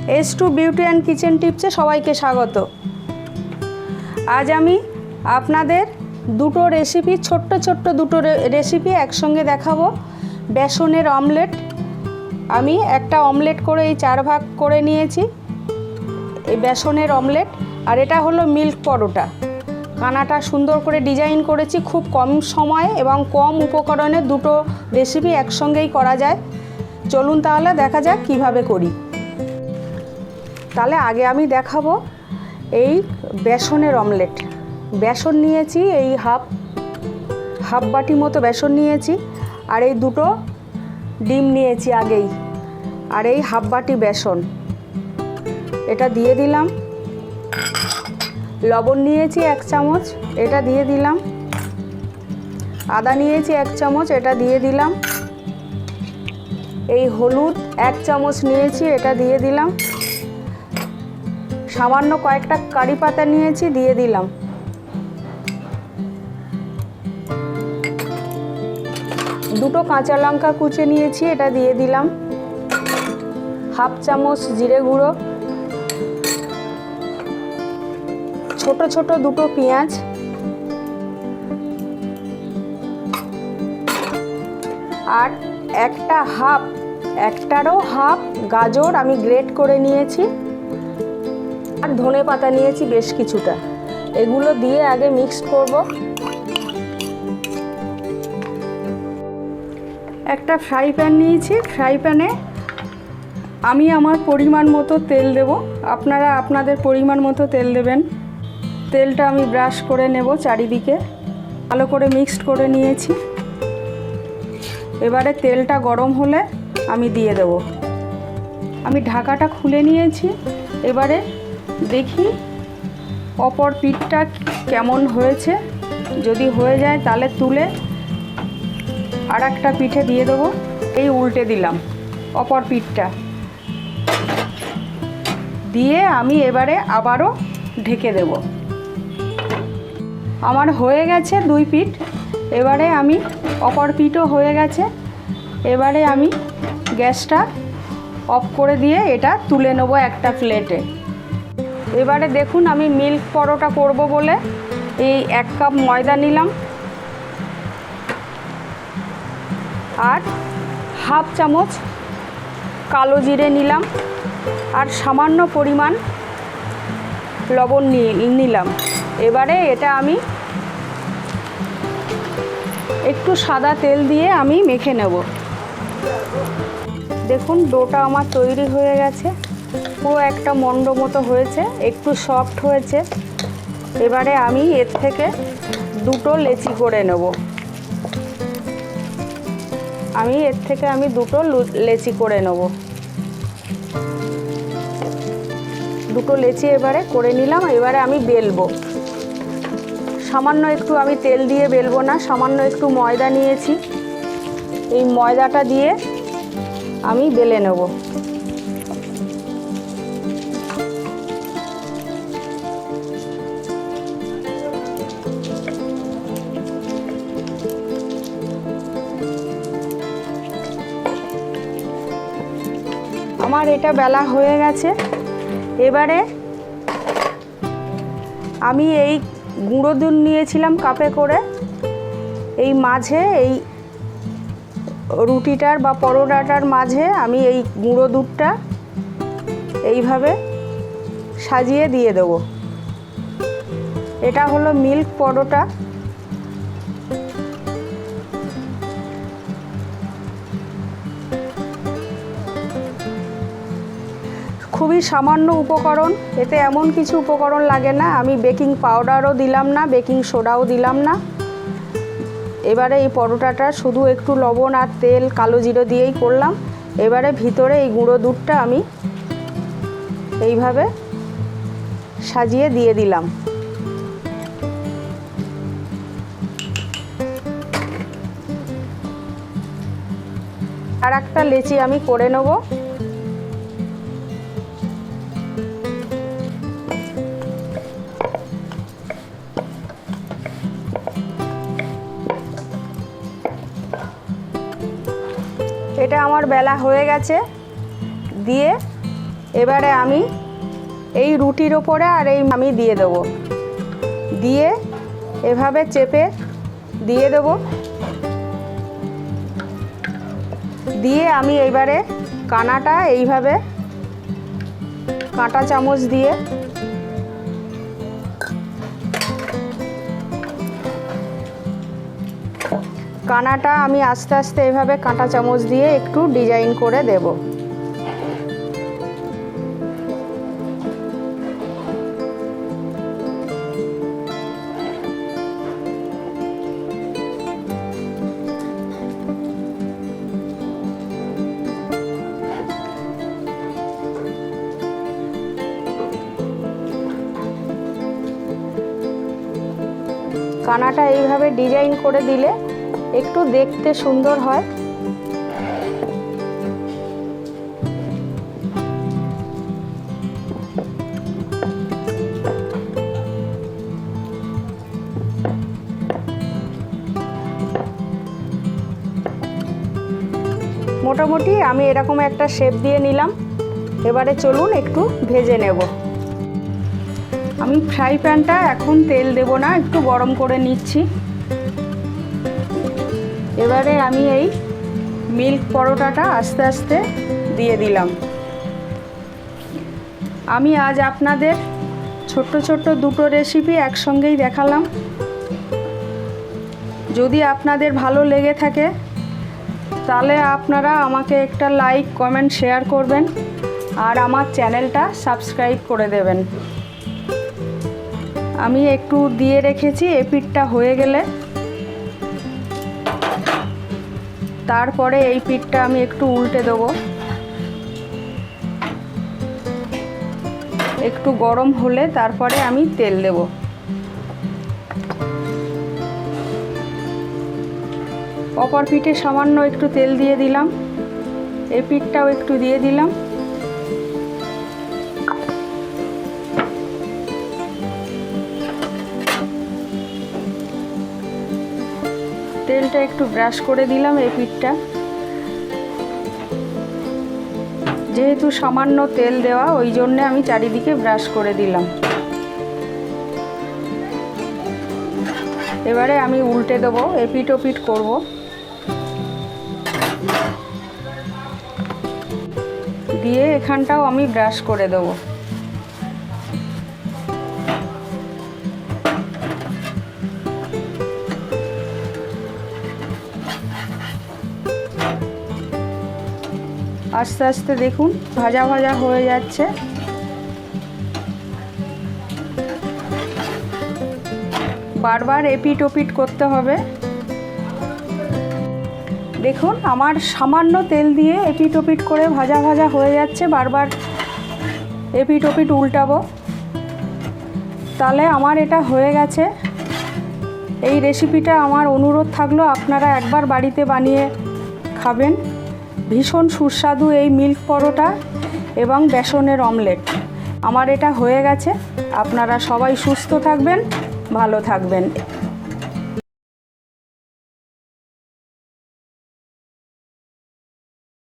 S2 beauty and kitchen টিপসে সবাইকে স্বাগত। আজ আমি আপনাদের দুটো রেসিপি, ছোট্ট ছোট্ট দুটো রেসিপি একসঙ্গে দেখাবো। বেসনের অমলেট। আমি একটা অমলেট করে এই 4 ভাগ করে নিয়েছি, এই বেসনের অমলেট। আর এটা হলো মিল্ক পরোটা। কানাটা সুন্দর করে ডিজাইন করেছি, খুব কম সময়ে এবং কম উপকরণে দুটো রেসিপি একসঙ্গেই করা যায়। চলুন তাহলে দেখা যাক কিভাবে করি। তাহলে আগে আমি দেখাবো এই বেসনের অমলেট। বেসন নিয়েছি, এই হাফ বাটি মতো বেসন নিয়েছি, আর এই দুটো ডিম নিয়েছি আগেই, আর এই হাফ বাটি বেসন এটা দিয়ে দিলাম। লবণ নিয়েছি 1 চামচ, এটা দিয়ে দিলাম। আদা নিয়েছি 1 চামচ, এটা দিয়ে দিলাম। এই হলুদ 1 চামচ নিয়েছি, এটা দিয়ে দিলাম। সামান্য কয়েকটা কারি পাতা নিয়েছি, দিয়ে দিলাম। দুটো কাঁচা লঙ্কা কুচে নিয়েছি, এটা দিয়ে দিলাম। হাফ চামচ জিরে গুঁড়ো, ছোট ছোট দুটো পেঁয়াজ, আর একটারও হাফ গাজর আমি গ্রেট করে নিয়েছি, আর ধনে পাতা নিয়েছি বেশ কিছুটা। এগুলো দিয়ে আগে মিক্স করব। একটা ফ্রাই প্যান নিয়েছি, ফ্রাই প্যানে আমি আমার পরিমাণ মতো তেল দেব। আপনারা আপনাদের পরিমাণ মতো তেল দেবেন। তেলটা আমি ব্রাশ করে নেব চারিদিকে, ভালো করে মিক্সড করে নিয়েছি। এবারে তেলটা গরম হলে আমি দিয়ে দেব। আমি ঢাকাটা খুলে নিয়েছি। এবারে দেখি অপর পিঠটা কেমন হয়েছে। যদি হয়ে যায় তাহলে তুলে আর একটা পিঠে দিয়ে দেবো। এই উল্টে দিলাম অপর পিঠটা দিয়ে আমি এবারে আবারও ঢেকে দেব। আমার হয়ে গেছে 2 পিঠ। এবারে আমি অপর পিঠও হয়ে গেছে। এবারে আমি গ্যাসটা অফ করে দিয়ে এটা তুলে নেব একটা প্লেটে। এবারে দেখুন, আমি মিল্ক পরোটা করব বলে এই 1 কাপ ময়দা নিলাম, আর হাফ চামচ কালো জিরে নিলাম, আর সামান্য পরিমাণ লবণ নিলাম। এবারে এটা আমি একটু সাদা তেল দিয়ে আমি মেখে নেব। দেখুন ডোটা আমার তৈরি হয়ে গেছে, পুরো একটা মন্ড মতো হয়েছে, একটু সফট হয়েছে। এবারে আমি এর থেকে দুটো লেচি করে নেব। আমি দুটো লেচি করে নেব। দুটো লেচি এবারে করে নিলাম। এবারে আমি বেলবো। সামান্য একটু আমি তেল দিয়ে বেলবো না, সামান্য একটু ময়দা নিয়েছি। এই ময়দাটা দিয়ে আমি বেলে নেব। আমার এটা বেলা হয়ে গেছে। এবারে আমি এই গুঁড়ো দুধ নিয়েছিলাম কাপে করে, এই মাঝে এই রুটিটার বা পরোটাটার মাঝে আমি এই গুঁড়ো দুধটা এইভাবে সাজিয়ে দিয়ে দেব। এটা হলো মিল্ক পরোটা। খুবই সামান্য উপকরণ, এতে এমন কিছু উপকরণ লাগে না। আমি বেকিং পাউডারও দিলাম না, বেকিং সোডাও দিলাম না। এবারে এই পরোটাটা শুধু একটু লবণ আর তেল, কালো জিরে দিয়েই করলাম। এবারে ভিতরে এই গুঁড়ো দুধটা আমি এইভাবে সাজিয়ে দিয়ে দিলাম। আর একটা লেচি আমি করে নেব। এটা আমার বেলা হয়ে গেছে। দিয়ে এবারে আমি এই রুটির ওপরে আর এই আমি দিয়ে দেবো, দিয়ে এভাবে চেপে দিয়ে দেবো। দিয়ে আমি এইবারে কানাটা এইভাবে কাঁটা চামচ দিয়ে কানাটা আমি আস্তে আস্তে এইভাবে কাঁটা চামচ দিয়ে একটু ডিজাইন করে দেব। কানাটা এইভাবে ডিজাইন করে দিলে একটু দেখতে সুন্দর হয়। মোটামুটি আমি এরকম একটা শেপ দিয়ে নিলাম। এবারে চলুন একটু ভেজে নেব। আমি ফ্রাই প্যানটা এখন তেল দেব না, একটু গরম করে নিচ্ছি। এবারে আমি এই মিল্ক পরোটাটা আস্তে আস্তে দিয়ে দিলাম। আমি আজ আপনাদের ছোট্ট ছোট্ট দুটো রেসিপি একসঙ্গেই দেখালাম। যদি আপনাদের ভালো লেগে থাকে তাহলে আপনারা আমাকে একটা লাইক, কমেন্ট, শেয়ার করবেন আর আমার চ্যানেলটা সাবস্ক্রাইব করে দেবেন। আমি একটু দিয়ে রেখেছি, এপিঠটা হয়ে গেলে তারপরে এই পিঠটা আমি একটু উল্টে দেবো। একটু গরম হলে তারপরে আমি তেল দেব। অপর পিঠে সামান্য একটু তেল দিয়ে দিলাম, এই পিঠটাও একটু দিয়ে দিলাম। তেলটা একটু ব্রাশ করে দিলাম এই পিঠটা। যেহেতু সামান্য তেল দেওয়া ওই জন্যে আমি চারিদিকে ব্রাশ করে দিলাম। এবারে আমি উল্টে দেবো, এপিঠ ওপিঠ করব। দিয়ে এখানটাও আমি ব্রাশ করে দেবো। আস্তে আস্তে দেখুন ভাজা ভাজা হয়ে যাচ্ছে। বারবার এপিঠ ওপিঠ করতে হবে। দেখুন আমার সামান্য তেল দিয়ে এপিঠ ওপিঠ করে ভাজা ভাজা হয়ে যাচ্ছে। বারবার এপিঠ ওপিঠ উল্টাবো, তাহলে আমার এটা হয়ে গেছে। এই রেসিপিটা আমার অনুরোধ থাকলো আপনারা একবার বাড়িতে বানিয়ে খাবেন। ভীষণ সুস্বাদু এই মিল্ক পরোটা এবং বেসনের অমলেট। আমার এটা হয়ে গেছে। আপনারা সবাই সুস্থ থাকবেন, ভালো থাকবেন।